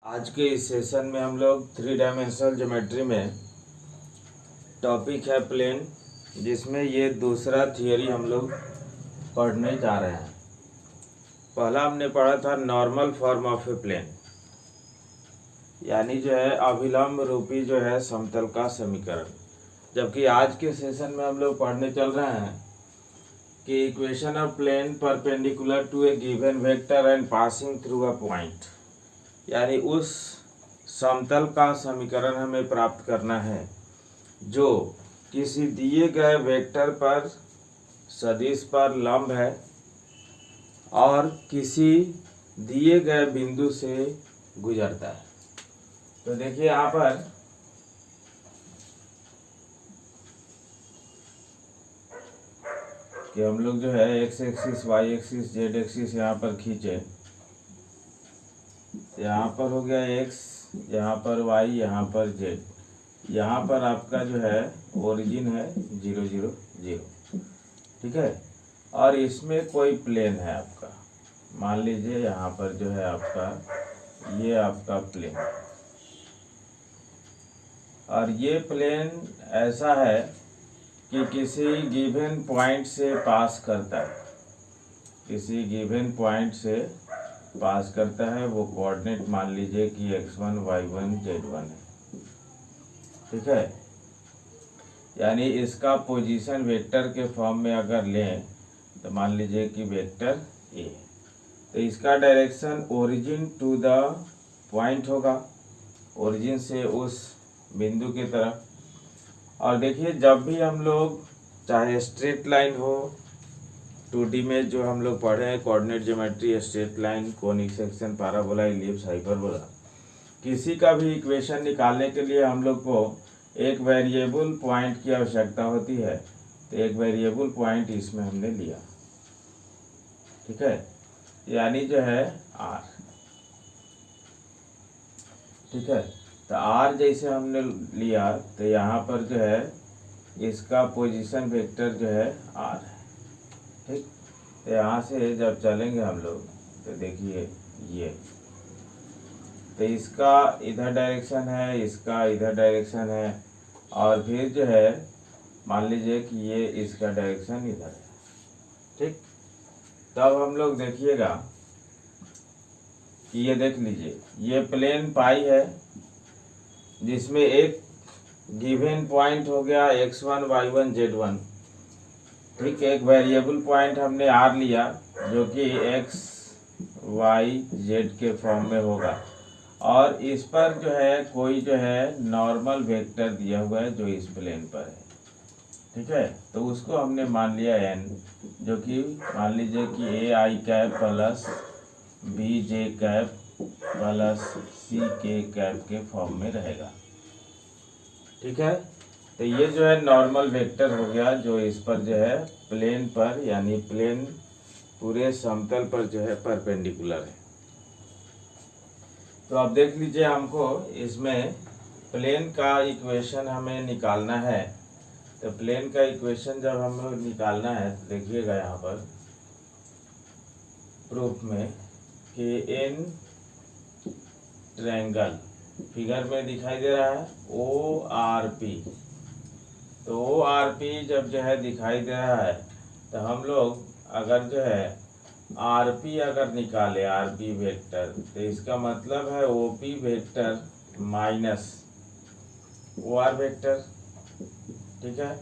आज के इस सेशन में हम लोग 3 डायमेंशनल ज्योमेट्री में टॉपिक है प्लेन, जिसमें ये दूसरा थियरी हम लोग पढ़ने जा रहे हैं। पहला हमने पढ़ा था normal form of a plane, यानी जो है अभिलंब रूपी जो है समतल का समीकरण। जबकि आज के सेशन में हम लोग पढ़ने चल रहे हैं कि equation of plane perpendicular to a given vector and passing through a point, यानी उस समतल का समीकरण हमें प्राप्त करना है जो किसी दिए गए वेक्टर पर सदिश पर लंब है और किसी दिए गए बिंदु से गुजरता है। तो देखिए यहाँ पर कि हम लोग जो है X axis, Y axis, Z axis यहाँ पर खींचे। यहाँ पर हो गया x, यहाँ पर y, यहाँ पर z। यहाँ पर आपका जो है ओरिजिन है 0 0 0, ठीक है। और इसमें कोई प्लेन है आपका, मान लीजिए यहाँ पर जो है आपका ये आपका प्लेन, और ये प्लेन ऐसा है कि किसी गिवन पॉइंट से पास करता है, किसी गिवन पॉइंट से पास करता है। वो कोऑर्डिनेट मान लीजिए कि x1 y1 z1 है, ठीक है। यानी इसका पोजीशन वेक्टर के फॉर्म में अगर लें तो मान लीजिए कि वेक्टर a, तो इसका direction origin to the point होगा, ओरिजिन से उस बिंदु की तरफ। और देखिए जब भी हम लोग चाहे स्ट्रेट लाइन हो, 2D में जो हम लोग पढ़े हैं coordinate geometry, straight line, conic section, parabola, ellipse, hyperbola, किसी का भी इक्वेशन निकालने के लिए हम लोग को एक वेरिएबल पॉइंट की आवश्यकता होती है। तो एक वेरिएबल पॉइंट इसमें हमने लिया, ठीक है, यानी जो है r, ठीक है। तो r जैसे हमने लिया तो यहाँ पर जो है इसका पोजीशन वेक्टर जो है r है, ठीक। तो यहाँ से जब चलेंगे हम लोग तो देखिए ये, तो इसका इधर डायरेक्शन है, इसका इधर डायरेक्शन है, और फिर जो है मान लीजिए कि ये इसका डायरेक्शन इधर है, ठीक। तब हम लोग देखिएगा कि ये देख लीजिए ये प्लेन पाई है, जिसमें एक गिवन पॉइंट हो गया x1 y1 z1, ठीक। एक वेरिएबल पॉइंट हमने r लिया जो कि x y z के फॉर्म में होगा, और इस पर जो है कोई जो है नॉर्मल वेक्टर दिया हुआ है जो इस प्लेन पर है, ठीक है। तो उसको हमने मान लिया n, जो कि मान लीजिए कि a I cap plus b j cap plus c k cap के फॉर्म में रहेगा, ठीक है। तो ये जो है नॉर्मल वेक्टर हो गया जो इस पर जो है प्लेन पर, यानी प्लेन पूरे समतल पर जो है परपेंडिकुलर है। तो अब देख लीजिए हमको इसमें प्लेन का इक्वेशन हमें निकालना है। तो प्लेन का इक्वेशन जब हमें निकालना है तो देखिएगा यहाँ पर प्रूफ में कि इन ट्रायंगल फिगर में दिखाई दे रहा है ORP। तो ORP जब जो है दिखाई दे रहा है तो हम लोग अगर जो है RP अगर निकाले, RP वेक्टर, तो इसका मतलब है OP vector minus OR vector, ठीक है।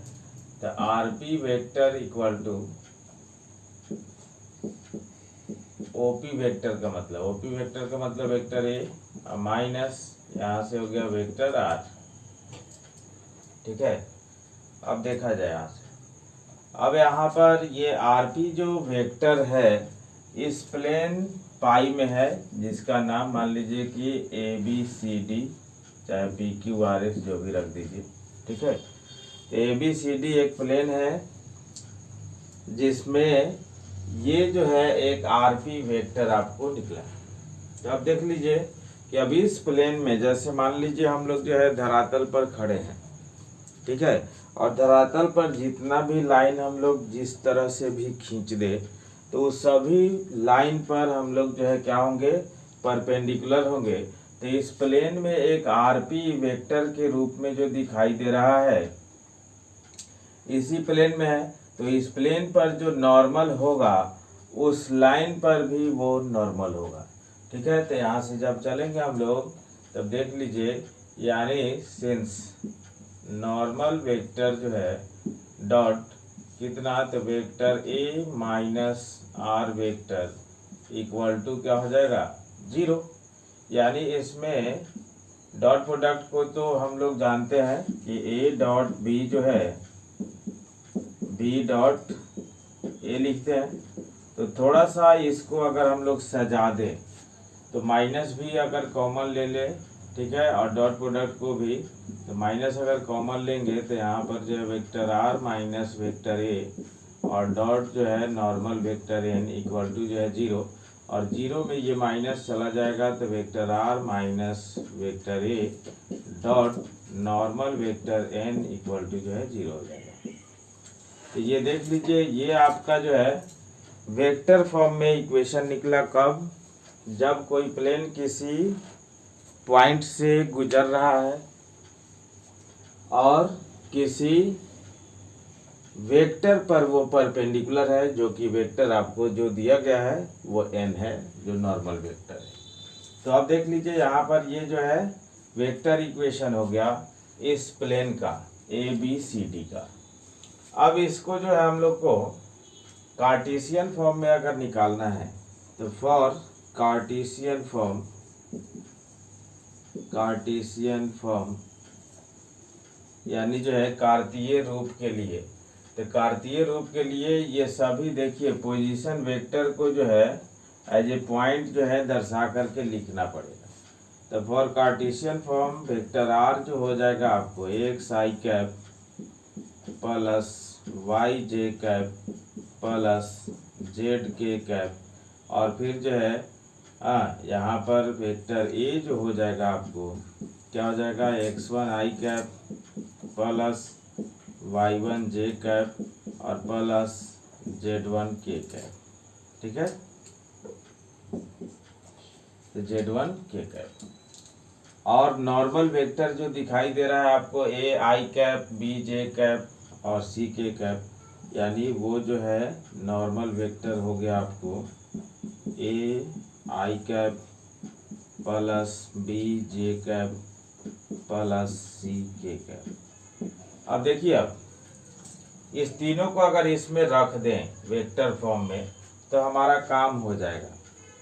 तो RP vector equal to OP vector का मतलब, OP वेक्टर का मतलब वेक्टर A माइनस यहाँ से हो गया वेक्टर R, ठीक है। अब देखा जाए यहाँ से, अब यहाँ पर ये RP जो वेक्टर है इस प्लेन पाई में है, जिसका नाम मान लीजिए कि ABCD, चाहे PQRS जो भी रख दीजिए, ठीक है। तो ABCD एक प्लेन है जिसमें ये जो है एक RP वेक्टर आपको निकला है। तो अब देख लीजिए कि अब इस प्लेन में जैसे मान लीजिए हम लोग जो है धरातल पर खड़े हैं, ठीक है, और धरातल पर जितना भी लाइन हम लोग जिस तरह से भी खींच दे तो सभी लाइन पर हम लोग जो है क्या होंगे, परपेंडिकुलर होंगे। तो इस प्लेन में एक आरपी वेक्टर के रूप में जो दिखाई दे रहा है इसी प्लेन में है, तो इस प्लेन पर जो नॉर्मल होगा उस लाइन पर भी वो नॉर्मल होगा। ठीक है, तो यहाँ से जब चलेंगे हम लोग तब देख लीजिए, यानी सिंस नॉर्मल वेक्टर जो है डॉट कितना, तो vector a minus r vector equal to क्या हो जाएगा 0। यानी इसमें डॉट प्रोडक्ट को तो हम लोग जानते हैं कि ए डॉट बी जो है बी डॉट ए लिखते हैं। तो थोड़ा सा इसको अगर हम लोग सजा दें तो माइनस भी अगर कॉमन ले ले, ठीक है, और डॉट प्रोडक्ट को भी, तो माइनस अगर कॉमन लेंगे तो यहाँ पर जो है vector are minus vector a और डॉट जो है normal vector n equal to जो है 0, और 0 में ये माइनस चला जाएगा तो vector are minus vector a dot normal vector n equal to जो है 0 हो जाएगा। तो ये देख लीजिए, ये आपका जो है वेक्टर फॉर्म में इक्वेशन निकला। कब? जब कोई प्लेन किसी पॉइंट से गुजर रहा है और किसी वेक्टर पर वो परपेंडिकुलर है, जो कि वेक्टर आपको जो दिया गया है वो n है, जो नॉर्मल वेक्टर है। तो अब देख लीजिए यहाँ पर ये जो है वेक्टर इक्वेशन हो गया इस प्लेन का ABCD का। अब इसको जो है हम लोग को कार्टेशियन फॉर्म में अगर निकालना है तो फॉर कार्टेशियन फॉर्म यानी जो है कार्तीय रूप के लिए, तो कार्तीय रूप के लिए ये सभी देखिए पोजीशन वेक्टर को जो है एज ए पॉइंट जो है दर्शा करके लिखना पड़ेगा। तो for Cartesian form vector r जो हो जाएगा आपको x i cap plus y j cap plus z k cap, और फिर जो है यहाँ पर वेक्टर ए जो हो जाएगा आपको क्या हो जाएगा x1 I cap plus y1 J cap और प्लस z1 के कैप। ठीक है, तो z1 के कैप और नॉर्मल वेक्टर जो दिखाई दे रहा है आपको A I cap B J cap और सी के कैप, यानी वो जो है नॉर्मल वेक्टर हो गया आपको A I cap plus B J cap plus C K cap. अब देखिए, अब इस तीनों को अगर इसमें रख दें वेक्टर फॉर्म में तो हमारा काम हो जाएगा।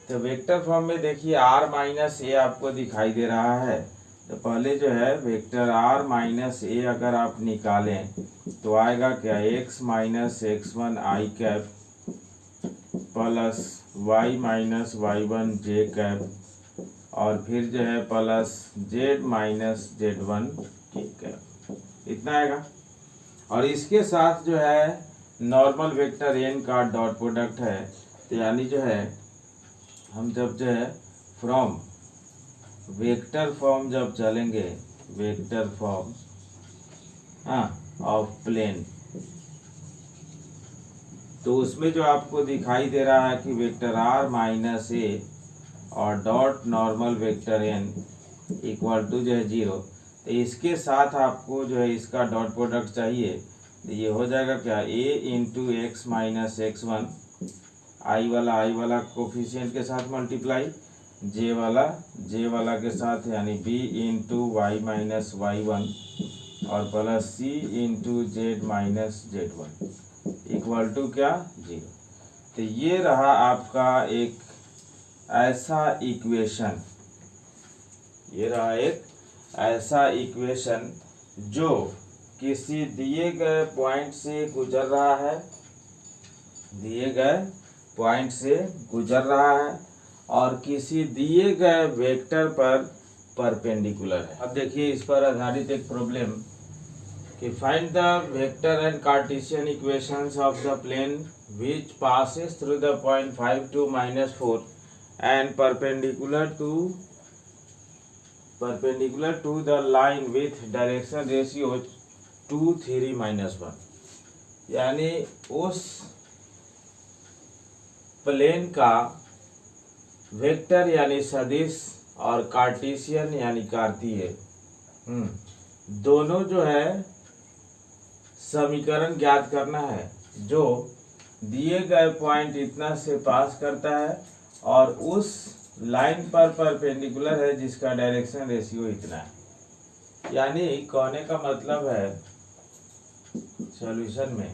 तो वेक्टर फॉर्म में देखिए आर माइनस ए आपको दिखाई दे रहा है, तो पहले जो है वेक्टर आर माइनस ए अगर आप निकालें तो आएगा क्या x minus x1 I cap plus Y minus y1 J cap और फिर जो है plus z minus z1 K cap, इतना आएगा। और इसके साथ जो है नॉर्मल वेक्टर n का डॉट प्रोडक्ट है, तो यानी जो है हम जब जो है फ्रॉम वेक्टर फॉर्म जब चलेंगे वेक्टर फॉर्म ऑफ प्लेन, तो उसमें जो आपको दिखाई दे रहा है कि वेक्टर आर माइनस ए और dot normal vector n equal to जो है 0, तो इसके साथ आपको जो है इसका डॉट प्रोडक्ट चाहिए। तो ये हो जाएगा क्या a इंटू एक्स माइनस x1 आई वाला कोफिशिएंट के साथ मल्टीप्लाई जे वाला के साथ, यानी b into y minus y1 और plus c into z minus z1 equal to क्या 0। तो ये रहा आपका एक ऐसा इक्वेशन, जो किसी दिए गए पॉइंट से गुजर रहा है और किसी दिए गए वेक्टर पर परपेंडिकुलर है। अब देखिए इस पर आधारित एक प्रॉब्लम कि find the vector and Cartesian equations of the plane which passes through the point 5 2 -4 and perpendicular to the line with direction ratio 2 3 -1। यानी उस प्लेन का वेक्टर यानी सदिश और कार्टेशियन यानी कार्तीय दोनों जो है समीकरण ज्ञात करना है जो दिए गए पॉइंट इतना से पास करता है और उस लाइन पर परपेंडिकुलर है जिसका डायरेक्शन रेशियो इतना है। यानी कहने का मतलब है सॉल्यूशन में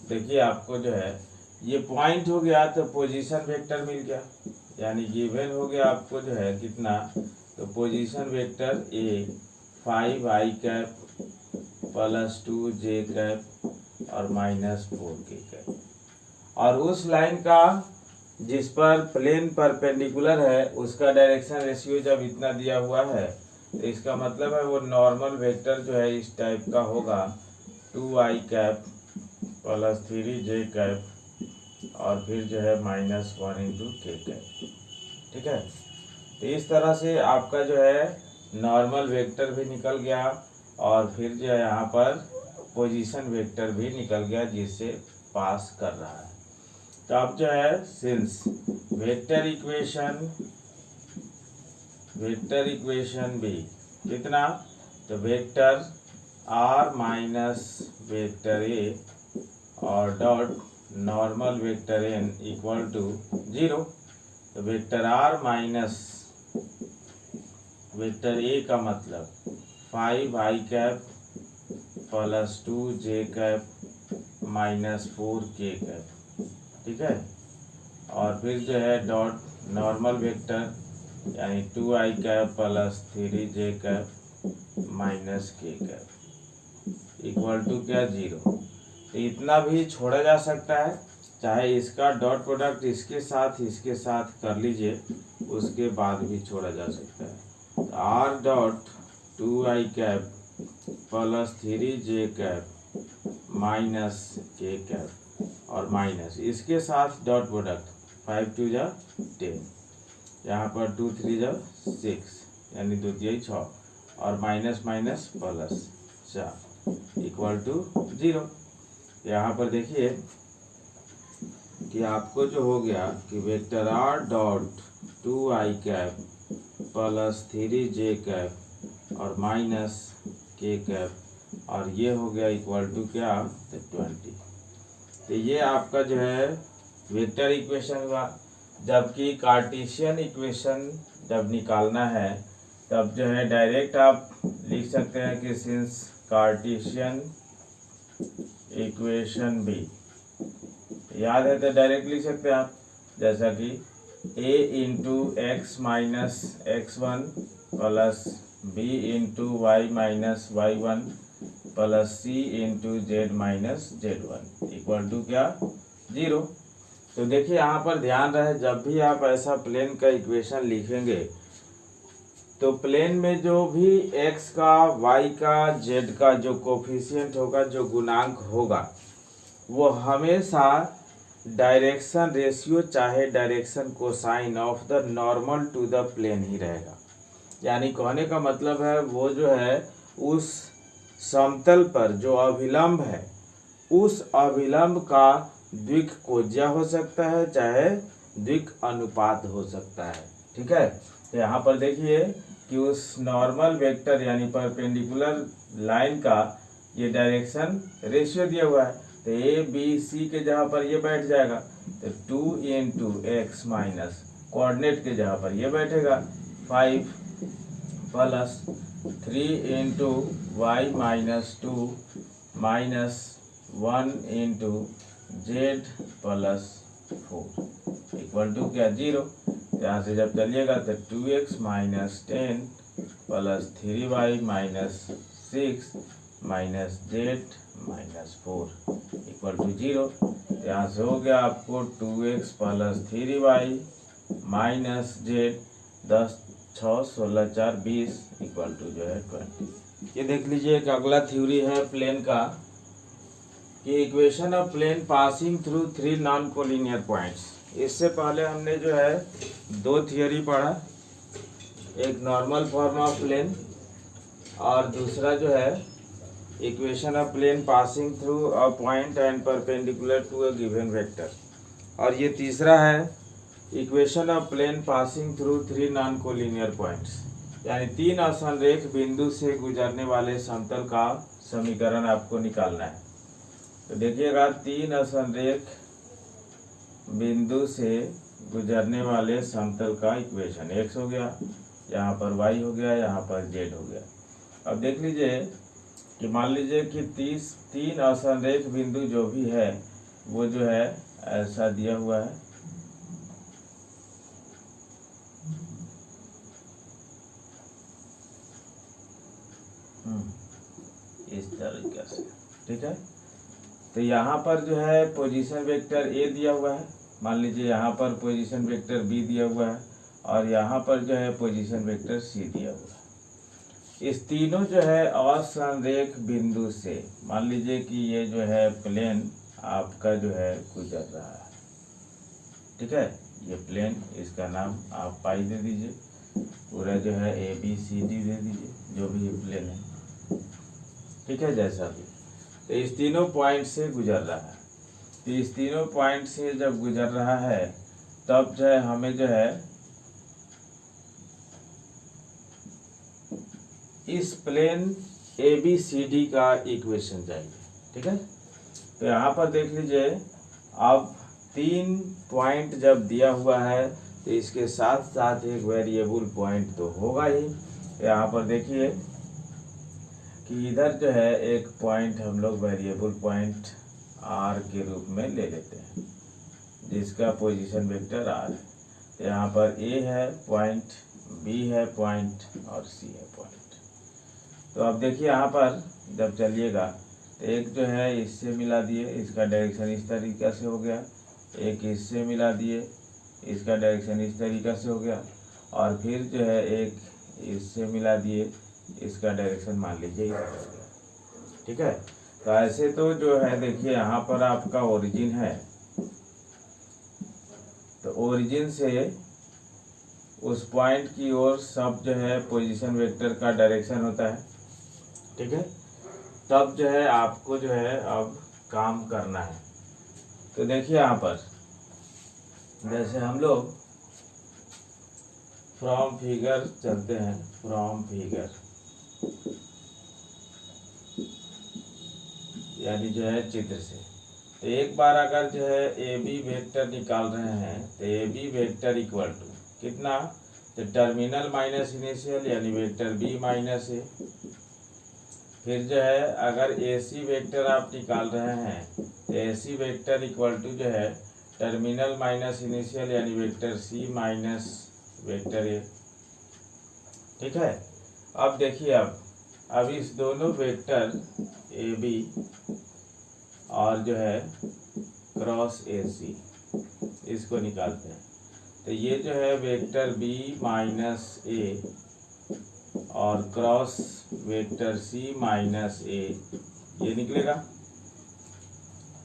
देखिए आपको जो है ये पॉइंट हो गया तो पोजीशन वेक्टर मिल गया, यानी गिवन हो गया आपको जो है कितना, तो पोजीशन वेक्टर ए 5i cap plus 2j cap और -4k कैप, और उस लाइन का जिस पर प्लेन परपेंडिकुलर है उसका डायरेक्शन रेशियो जब इतना दिया हुआ है तो इसका मतलब है वो नॉर्मल वेक्टर जो है इस टाइप का होगा 2i cap plus 3j cap और फिर जो है -1 k कैप। ठीक है, तो इस तरह से आपका जो है नॉर्मल वेक्टर भी निकल गया और फिर जो है यहाँ पर पोजीशन वेक्टर भी निकल गया जिससे पास कर रहा है। तो अब जो है सिंस वेक्टर इक्वेशन भी कितना, तो vector r minus vector a और dot normal vector n equal to 0। तो vector r minus vector a का मतलब 5i cap plus 2j cap -4k cap. ठीक है, और फिर जो है डॉट नॉर्मल वेक्टर यानी 2i cap plus 3j cap -k cap equal to क्या 0। तो इतना भी छोड़ा जा सकता है, चाहे इसका डॉट प्रोडक्ट इसके साथ कर लीजिए, उसके बाद भी छोड़ा जा सकता है। तो r dot 2i cap plus 3j cap -k cap और माइनस इसके साथ डॉट प्रोडक्ट 5 2 जा 10, यहाँ पर 2 3 जा 6 यानी 2 3 6 और माइनस प्लस 4 इक्वल टू 0। यहाँ पर देखिए कि आपको जो हो गया कि vector r dot 2i cap plus 3j cap और -k कैप और ये हो गया इक्वल टू क्या, तो 20। तो ये आपका जो है वेक्टर इक्वेशन हुआ। जबकि कार्टेशियन इक्वेशन जब निकालना है तब जो है डायरेक्ट आप लिख सकते हैं कि सिंस कार्टेशियन इक्वेशन भी याद है तो डायरेक्ट लिख सकते हैं आप, जैसा कि a इंटू x minus x1 plus b into y minus y1 plus c into z minus z1 equal to क्या 0। तो देखिए यहाँ पर ध्यान रहे जब भी आप ऐसा प्लेन का इक्वेशन लिखेंगे तो प्लेन में जो भी x का y का z का जो कोफिशिएंट होगा, जो गुणांक होगा, वो हमेशा डायरेक्शन रेशियो चाहे direction cosine of the normal to the plane ही रहेगा। यानी कहने का मतलब है वो जो है उस समतल पर जो अभिलंब है उस अभिलंब का द्विक कोज्या हो सकता है, चाहे द्विक अनुपात हो सकता है। ठीक है, तो यहाँ पर देखिए कि उस नॉर्मल वेक्टर यानी परपेंडिकुलर लाइन का ये डायरेक्शन रेशियो दिया हुआ है, तो ए बी सी के जगह पर ये बैठ जाएगा, तो 2 इंटू एक्स माइनस कोऑर्डिनेट के जगह पर ये बैठेगा 5 plus 3 into y minus 2 minus 1 into z plus 4 equal to क्या 0। यहाँ से जब चलिएगा तो 2x minus 10 plus 3y minus 6 minus z minus 4 equal to 0। यहाँ से हो गया आपको 2x plus 3y minus z 10 6 16 4 20 equal to जो है 20। ये देख लीजिए एक अगला थ्योरी है प्लेन का कि equation of plane passing through 3 non collinear points. इससे पहले हमने जो है 2 थियोरी पढ़ा, एक नॉर्मल फॉर्म ऑफ प्लेन और दूसरा जो है equation of plane passing through a point and perpendicular to a given vector, और ये तीसरा है equation of plane passing through 3 non collinear points, यानी 3 असंरेख बिंदु से गुजरने वाले समतल का समीकरण आपको निकालना है। तो देखिएगा 3 असंरेख बिंदु से गुजरने वाले समतल का इक्वेशन x हो गया, यहाँ पर y हो गया, यहाँ पर z हो गया। अब देख लीजिए कि मान लीजिए कि 3 असंरेख बिंदु जो भी है वो जो है ऐसा दिया हुआ है, इस तरीके से, ठीक है। तो यहाँ पर जो है पोजीशन वेक्टर ए दिया हुआ है, मान लीजिए यहाँ पर पोजीशन वेक्टर बी दिया हुआ है और यहाँ पर जो है पोजीशन वेक्टर सी दिया हुआ है। इस तीनों जो है असंरेख बिंदु से, मान लीजिए कि ये जो है प्लेन आपका जो है गुजर रहा है, ठीक है। ये प्लेन, इसका नाम आप पाई दे दीजिए, पूरा जो है ABCD दे दीजिए, जो भी ये प्लेन है, ठीक है, जैसा भी। तो इस तीनों पॉइंट से गुजर रहा है। तो इस तीनों पॉइंट से जब गुजर रहा है तब जो है हमें जो है इस प्लेन ABCD का इक्वेशन चाहिए, ठीक है। तो यहाँ पर देख लीजिए, अब 3 पॉइंट जब दिया हुआ है तो इसके साथ साथ एक वेरिएबल पॉइंट तो होगा ही। यहाँ पर देखिए कि इधर जो है एक पॉइंट हम लोग वेरिएबल पॉइंट r के रूप में ले लेते हैं, जिसका पोजीशन वेक्टर r है। तो यहाँ पर A है पॉइंट, B है पॉइंट और C है पॉइंट। तो अब देखिए यहाँ पर जब चलिएगा तो एक जो है इससे मिला दिए, इसका डायरेक्शन इस तरीक़ा से हो गया, एक इससे मिला दिए, इसका डायरेक्शन इस तरीक़ा से हो गया, और फिर जो है एक इससे मिला दिए, इसका डायरेक्शन मान लीजिए इधर हो गया, ठीक है। तो ऐसे तो जो है देखिए यहाँ पर आपका ओरिजिन है, तो ओरिजिन से उस पॉइंट की ओर सब जो है पोजीशन वेक्टर का डायरेक्शन होता है, ठीक है। तब जो है आपको जो है अब काम करना है। तो देखिए यहाँ पर जैसे हम लोग फ्रॉम फिगर चलते हैं, फ्रॉम फिगर यानी जो है चित्र से, तो एक बार अगर जो है AB वेक्टर निकाल रहे हैं तो AB वेक्टर इक्वल टू कितना, तो टर्मिनल माइनस इनिशियल यानी वेक्टर B माइनस A। फिर जो है अगर AC वेक्टर आप निकाल रहे हैं तो AC वेक्टर इक्वल टू जो है टर्मिनल माइनस इनिशियल यानी vector C minus vector A, ठीक है। अब देखिए अब इस दोनों वेक्टर AB और जो है क्रॉस AC इसको निकालते हैं, तो ये जो है वेक्टर B माइनस A और cross vector C minus A ये निकलेगा।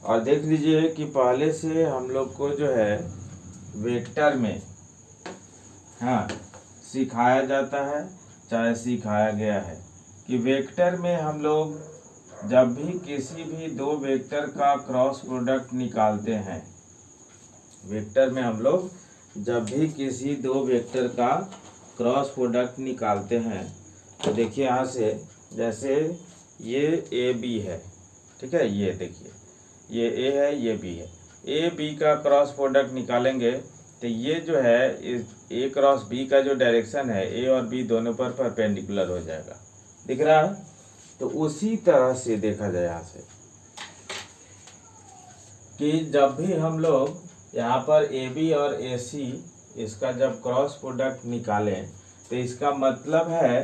और देख लीजिए कि पहले से हम लोग को जो है वेक्टर में सिखाया जाता है, चाहे सिखाया गया है कि वेक्टर में हम लोग जब भी किसी भी दो वेक्टर का क्रॉस प्रोडक्ट निकालते हैं, वेक्टर में हम लोग जब भी किसी दो वेक्टर का क्रॉस प्रोडक्ट निकालते हैं, तो देखिए यहाँ से जैसे ये AB है, ठीक है, ये देखिए ये A है, ये B है, AB का क्रॉस प्रोडक्ट निकालेंगे तो ये जो है इस A क्रॉस B का जो डायरेक्शन है A और B दोनों पर परपेंडिकुलर हो जाएगा, दिख रहा है। तो उसी तरह से देखा जाए यहाँ से कि जब भी हम लोग यहाँ पर AB और AC इसका जब क्रॉस प्रोडक्ट निकालें तो इसका मतलब है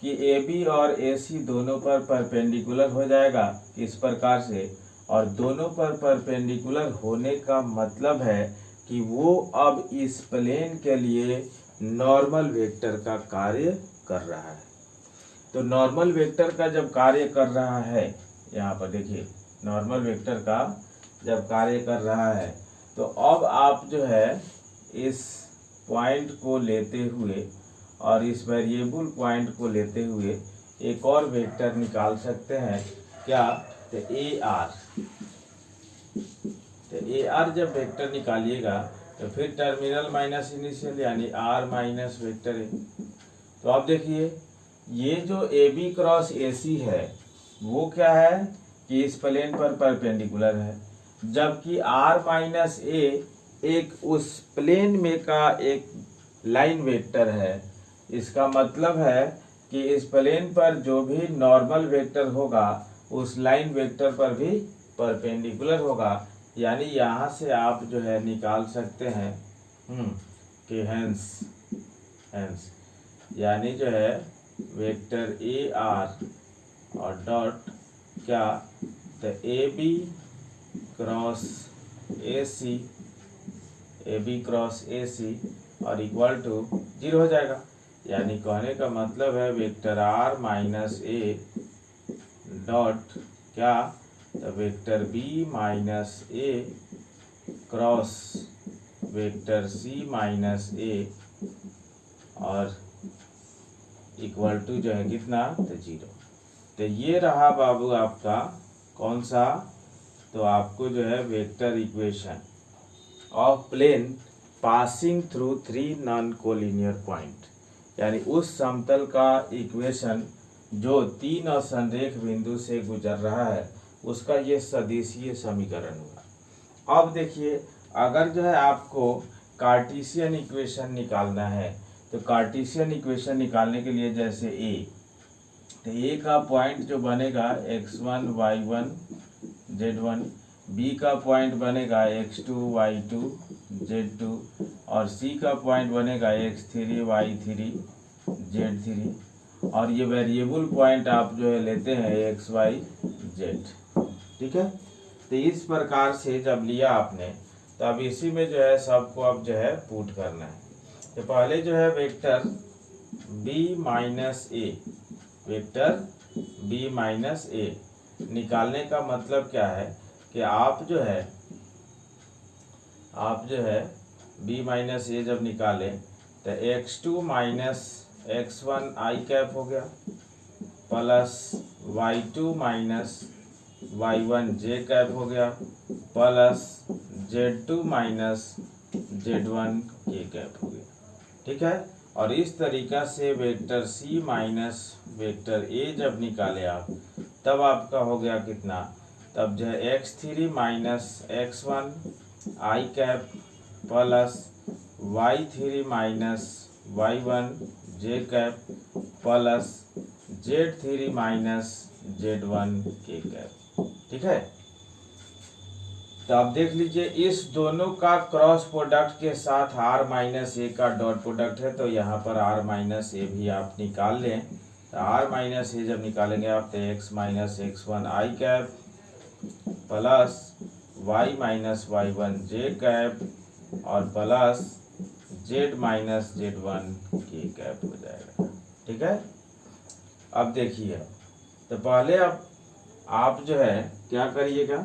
कि AB और AC दोनों पर परपेंडिकुलर हो जाएगा इस प्रकार से, और दोनों पर परपेंडिकुलर होने का मतलब है कि वो अब इस प्लेन के लिए नॉर्मल वेक्टर का कार्य कर रहा है। तो नॉर्मल वेक्टर का जब कार्य कर रहा है, यहाँ पर देखिए नॉर्मल वेक्टर का जब कार्य कर रहा है, तो अब आप जो है इस पॉइंट को लेते हुए और इस वेरिएबल पॉइंट को लेते हुए एक और वेक्टर निकाल सकते हैं, क्या, तो AR। तो AR जब वेक्टर निकालिएगा तो फिर टर्मिनल माइनस इनिशियल यानी आर माइनस वेक्टर ए। तो अब देखिए ये जो ए बी क्रॉस ए सी है वो क्या है कि इस प्लेन पर परपेंडिकुलर है, जबकि आर माइनस ए एक उस प्लेन में का एक लाइन वेक्टर है। इसका मतलब है कि इस प्लेन पर जो भी नॉर्मल वेक्टर होगा उस लाइन वेक्टर पर भी परपेंडिकुलर होगा। यानी यहाँ से आप जो है निकाल सकते हैं कि हेंस यानी जो है वेक्टर ए आर और डॉट क्या, तो ए बी क्रॉस ए सी और इक्वल टू 0 हो जाएगा। यानी कहने का मतलब है vector are minus A dot क्या, तो vector B minus A cross vector C minus ए और इक्वल टू जो है कितना, तो 0। तो ये रहा बाबू आपका कौन सा, तो आपको जो है vector equation of plane passing through 3 non collinear point, यानी उस समतल का इक्वेशन जो 3 असंरेख बिंदु से गुजर रहा है उसका ये सदिशीय समीकरण हुआ। अब देखिए अगर जो है आपको कार्टेशियन इक्वेशन निकालना है तो कार्टेशियन इक्वेशन निकालने के लिए जैसे ए, तो ए का पॉइंट जो बनेगा x1 y1 z1, बी का पॉइंट बनेगा x2 y2 z2 और सी का पॉइंट बनेगा x3 y3 z3 और ये वेरिएबल पॉइंट आप जो है लेते हैं x y z। ठीक है, तो इस प्रकार से जब लिया आपने तो अब इसी में जो है सबको अब जो है पुट करना है। तो पहले जो है वेक्टर b माइनस ए, वेक्टर b माइनस ए निकालने का मतलब क्या है कि आप जो है b माइनस ए जब निकालें तो x2 minus x1 I cap हो गया plus y2 minus y1 J cap हो गया plus z2 minus z1 K cap हो गया। ठीक है, और इस तरीका से vector C minus vector A जब निकाले आप तब आपका हो गया कितना, तब जो है x3 minus x1 I cap plus y3 minus y1 J cap plus z3 minus z1 K cap. ठीक है, तो आप देख लीजिए इस दोनों का क्रॉस प्रोडक्ट के साथ r माइनस ए का डॉट प्रोडक्ट है, तो यहाँ पर r माइनस ए भी आप निकाल लें। तो r माइनस ए जब निकालेंगे आप तो x minus x1 I cap plus y minus y1 J cap और plus z minus z1 K cap हो जाएगा। ठीक है, अब देखिए तो पहले अब आप जो है क्या करिएगा,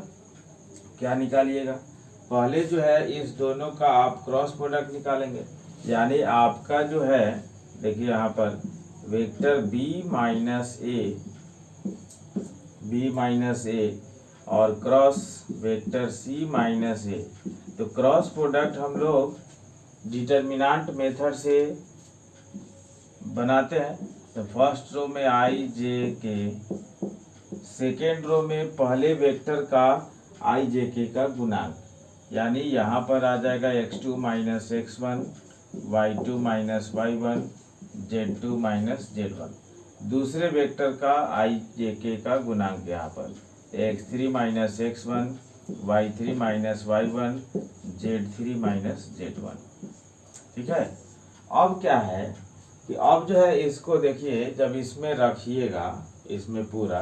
क्या निकालिएगा, पहले जो है इस दोनों का आप क्रॉस प्रोडक्ट निकालेंगे। यानी आपका जो है देखिए यहाँ पर वेक्टर b माइनस ए और क्रॉस वेक्टर c माइनस ए, तो क्रॉस प्रोडक्ट हम लोग डिटर्मिनेंट मेथड से बनाते हैं। तो फर्स्ट रो में i j k, second row में पहले वेक्टर का i j k का गुणांक, यानी यहाँ पर आ जाएगा x2 minus x1 y2 minus y1 z2 minus z1। दूसरे वेक्टर का i j k का गुणांक यहाँ पर x3 minus x1 y3 minus y1 z3 minus z1। ठीक है, अब क्या है कि अब जो है इसको देखिए जब इसमें रखिएगा इसमें पूरा,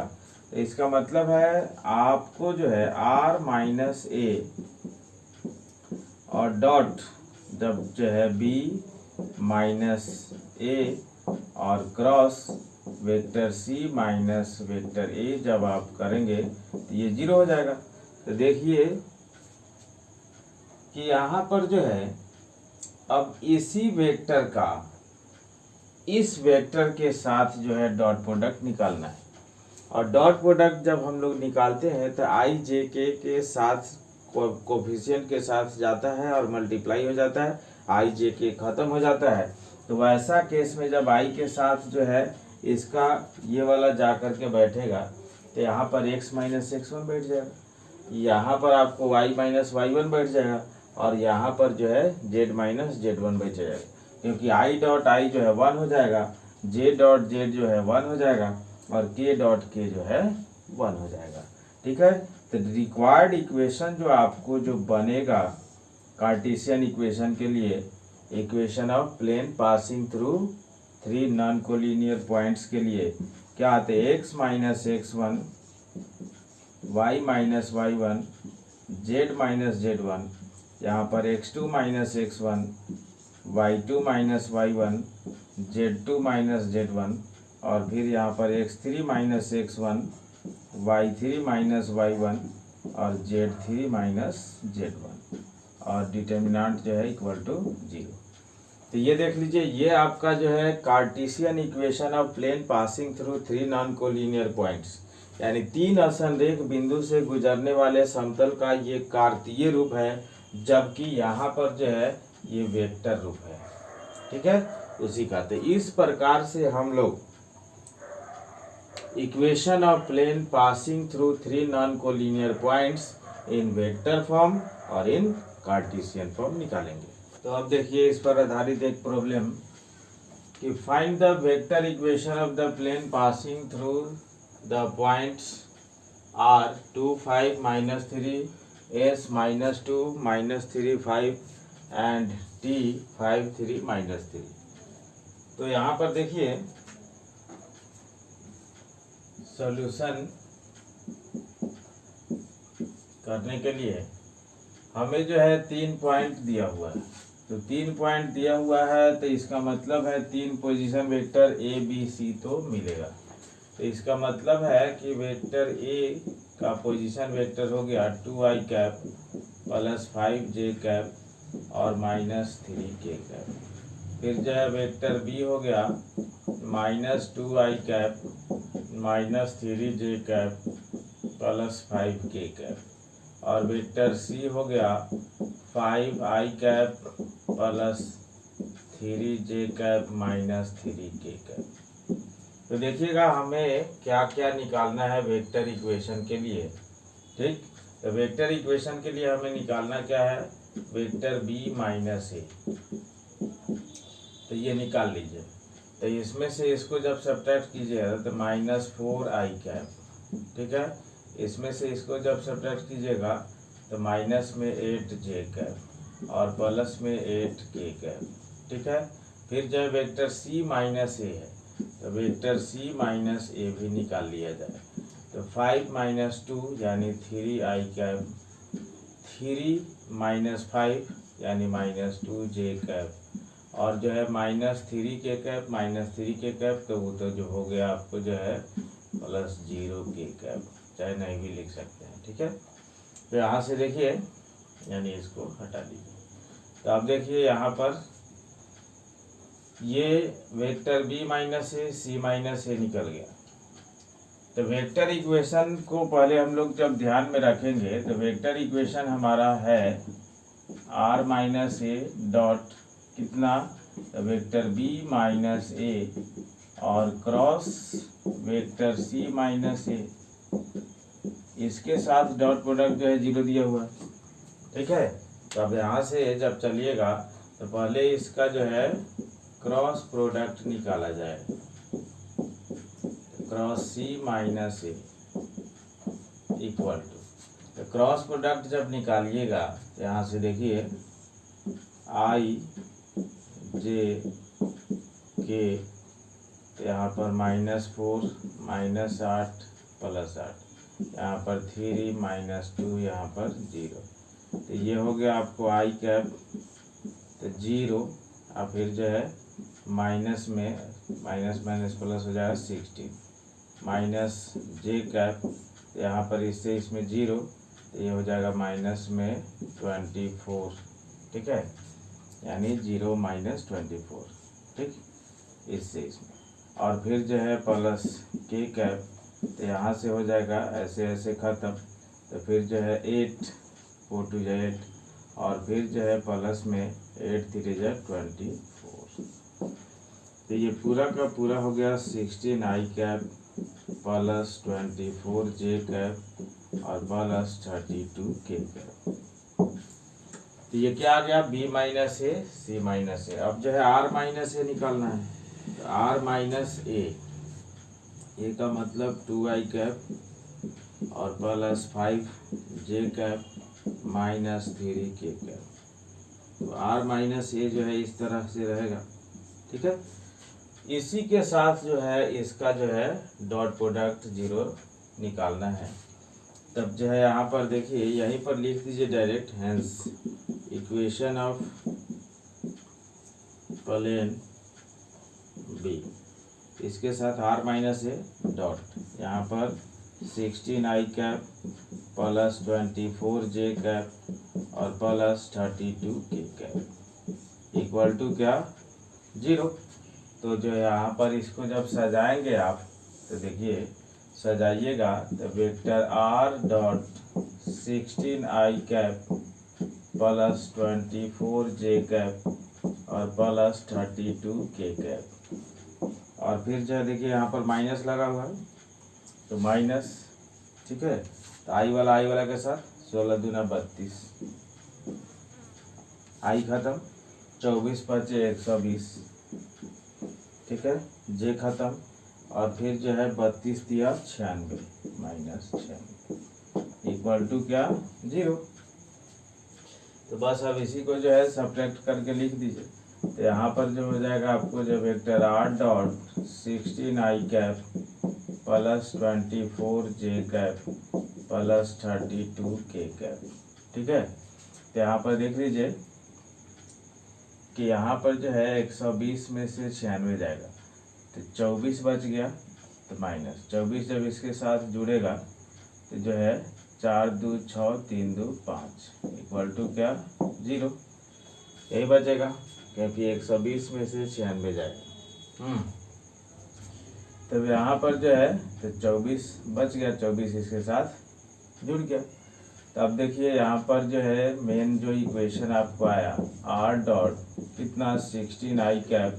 तो इसका मतलब है आपको जो है r माइनस ए और डॉट जब जो है b माइनस ए और cross vector c minus vector A जब आप करेंगे तो ये 0 हो जाएगा। तो देखिए कि यहाँ पर जो है अब इसी वेक्टर का इस वेक्टर के साथ जो है डॉट प्रोडक्ट निकालना है। और डॉट प्रोडक्ट जब हम लोग निकालते हैं तो i j k के साथ कोफिशिएंट के साथ जाता है और मल्टीप्लाई हो जाता है, आई जे के ख़त्म हो जाता है। तो वैसा केस में जब आई के साथ जो है इसका ये वाला जा कर के बैठेगा तो यहाँ पर x माइनस x1 बैठ जाएगा, यहाँ पर आपको y माइनस y1 बैठ जाएगा और यहाँ पर जो है z माइनस z1 बैठ जाएगा, क्योंकि i डॉट i जो है 1 हो जाएगा, j डॉट z जो है 1 हो जाएगा और k डॉट k जो है 1 हो जाएगा। ठीक है, तो रिक्वायर्ड इक्वेशन जो आपको जो बनेगा कार्टेशियन इक्वेशन के लिए, equation of plane passing through 3 non collinear points के लिए क्या आते हैं, x minus x1, y minus y1, z minus z1, यहाँ पर x2 minus x1, y2 minus y1, z2 minus z1 और फिर यहाँ पर x3 minus x1, y3 minus y1 और z3 माइनस z1 और डिटर्मिनेंट जो है इक्वल टू 0। तो ये देख लीजिए, ये आपका जो है Cartesian equation of plane passing through 3 non collinear points, यानी 3 असंरेख बिंदु से गुजरने वाले समतल का ये कार्तीय रूप है, जबकि यहाँ पर जो है ये वेक्टर रूप है। ठीक है, उसी का तो इस प्रकार से हम लोग equation of plane passing through 3 non collinear points in vector form और इन कार्टेशियन फॉर्म निकालेंगे। तो अब देखिए इस पर आधारित एक प्रॉब्लम कि find the vector equation of the plane passing through the points R 2 5 minus 3 s minus 2 minus 3 5 and t 5 3 minus 3। तो यहाँ पर देखिए सॉल्यूशन करने के लिए हमें जो है 3 पॉइंट दिया हुआ है, तो 3 पॉइंट दिया हुआ है तो इसका मतलब है 3 position vector A B C तो मिलेगा। तो इसका मतलब है कि वेक्टर ए का पोजीशन वेक्टर हो गया 2i cap plus 5j cap और माइनस 3k कैप। फिर जो है वेक्टर बी हो गया minus 2i cap minus 3j cap plus 5k cap और वेक्टर सी हो गया 5i cap plus 3j cap minus 3k cap. तो देखिएगा हमें क्या क्या निकालना है वेक्टर इक्वेशन के लिए। ठीक, तो वेक्टर इक्वेशन के लिए हमें निकालना क्या है, वेक्टर बी माइनस ए। तो ये निकाल लीजिए, तो इसमें से इसको जब सब्ट्रैक्ट कीजिएगा तो माइनस 4i कैप। ठीक है, इसमें से इसको जब सब्ट्रैक्ट कीजिएगा तो माइनस में 8j कैप और प्लस में 8k कैप। ठीक है, फिर जो है वेक्टर सी माइनस ए है तो वेक्टर सी माइनस ए भी निकाल लिया जाए। तो 5 माइनस 2 यानी 3i कैप, 3 माइनस 5 यानी माइनस 2j कैप और जो है minus 3k cap minus 3k cap, तो वो तो जो हो गया आपको जो है प्लस 0k कैप, चाहे नहीं भी लिख सकते हैं। ठीक है, तो यहाँ से देखिए यानी इसको हटा दीजिए। तो अब देखिए यहाँ पर ये वेक्टर बी माइनस ए सी माइनस ए निकल गया। तो वेक्टर इक्वेशन को पहले हम लोग जब ध्यान में रखेंगे तो वेक्टर इक्वेशन हमारा है आर माइनस ए डॉट कितना, तो वेक्टर बी माइनस ए और क्रॉस वेक्टर सी माइनस ए, इसके साथ डॉट प्रोडक्ट जो है 0 दिया हुआ है। ठीक है, तो अब यहाँ से जब चलिएगा तो पहले इसका जो है क्रॉस प्रोडक्ट निकाला जाए, cross C minus A equal to, तो क्रॉस प्रोडक्ट जब निकालिएगा तो यहाँ से देखिए आई जे के, तो यहाँ पर -4 -8 प्लस 8, यहाँ पर 3 -2 यहाँ पर 0। तो ये हो गया आपको आई कैप तो 0 और फिर जो है माइनस में माइनस माइनस प्लस हो जाएगा 16 माइनस जे कैप, यहाँ पर इससे इसमें 0 तो ये हो जाएगा माइनस में 24। ठीक है, यानी 0 माइनस 24। ठीक, इससे इसमें और फिर जो है प्लस के कैप, तो यहाँ से हो जाएगा ऐसे ऐसे ख़त्म। तो फिर जो है 8 4 2 8, और फिर जो है प्लस में 8 3 24। तो ये पूरा का पूरा हो गया 16i cap plus 24j cap और प्लस 32k कैप। तो ये क्या आ गया, b माइनस ए सी माइनस ए। अब जो है r माइनस ए निकालना है, तो r माइनस ए का मतलब 2i कैप और plus 5j cap minus 3k cap. तो r माइनस ए जो है इस तरह से रहेगा, ठीक है। इसी के साथ जो है इसका जो है डॉट प्रोडक्ट 0 निकालना है। तब जो है यहाँ पर देखिए, यहीं पर लिख दीजिए direct, hence equation of plane B, इसके साथ r माइनस ए डॉट, यहाँ पर 16i cap plus 24j cap और plus 32k cap equal to क्या, 0। तो जो है यहाँ पर इसको जब सजाएंगे आप, तो देखिए सजाइएगा, तो vector r dot 16i cap plus 24j cap और प्लस 32k कैप, और फिर जो है देखिए यहाँ पर माइनस लगा हुआ है, तो माइनस, ठीक है। तो आई वाला के साथ 16 दूना 32, आई खत्म, 24 5 120, ठीक है। जे खत्म, और फिर जो है 32 दिया 96 माइनस 96 इक्वल टू क्या, 0। तो बस अब इसी को जो है सब्ट्रैक्ट करके लिख दीजिए। तो यहाँ पर जो हो जाएगा आपको, जो vector r dot 16i cap plus 24j cap plus 32k cap, ठीक है। तो यहाँ पर देख लीजिए कि यहाँ पर जो है 120 में से 96 जाएगा, तो 24 बच गया, तो माइनस 24 जब इसके साथ जुड़ेगा तो जो है 4 2 6 3 2 5 इक्वल टू क्या, 0। यही बचेगा, क्योंकि 120 में से 96 जाएगा। तब यहाँ पर जो है तो 24 बच गया, 24 इसके साथ जुड़ गया। तो अब देखिए यहाँ पर जो है मेन जो इक्वेशन आपको आया, r डॉट कितना 16i cap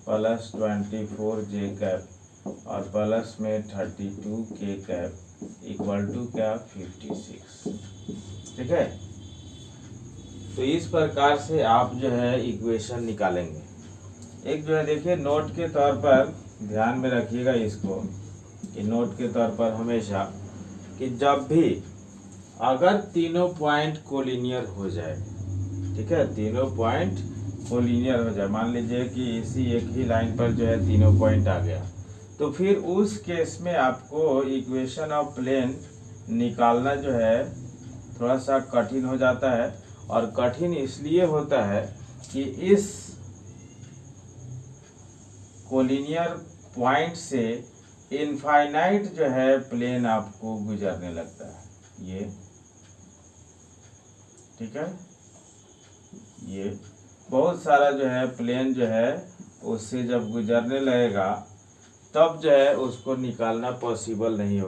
plus 24j cap और प्लस में 32k कैप इक्वल टू क्या, 56, ठीक है। तो इस प्रकार से आप जो है इक्वेशन निकालेंगे। एक जो है देखिए नोट के तौर पर ध्यान में रखिएगा इसको, कि नोट के तौर पर हमेशा कि जब भी अगर तीनों पॉइंट कोलिनियर हो जाए, ठीक है, तीनों पॉइंट कोलिनियर हो जाए, मान लीजिए कि इसी एक ही लाइन पर जो है तीनों पॉइंट आ गया, तो फिर उस केस में आपको इक्वेशन ऑफ प्लेन निकालना जो है थोड़ा सा कठिन हो जाता है। और कठिन इसलिए होता है कि इस कोलिनियर पॉइंट से इनफाइनाइट जो है प्लेन आपको गुजरने लगता है, ये, ठीक है। ये बहुत सारा जो है प्लेन जो है उससे जब गुजरने लगेगा, तब जो है उसको निकालना पॉसिबल नहीं होगा।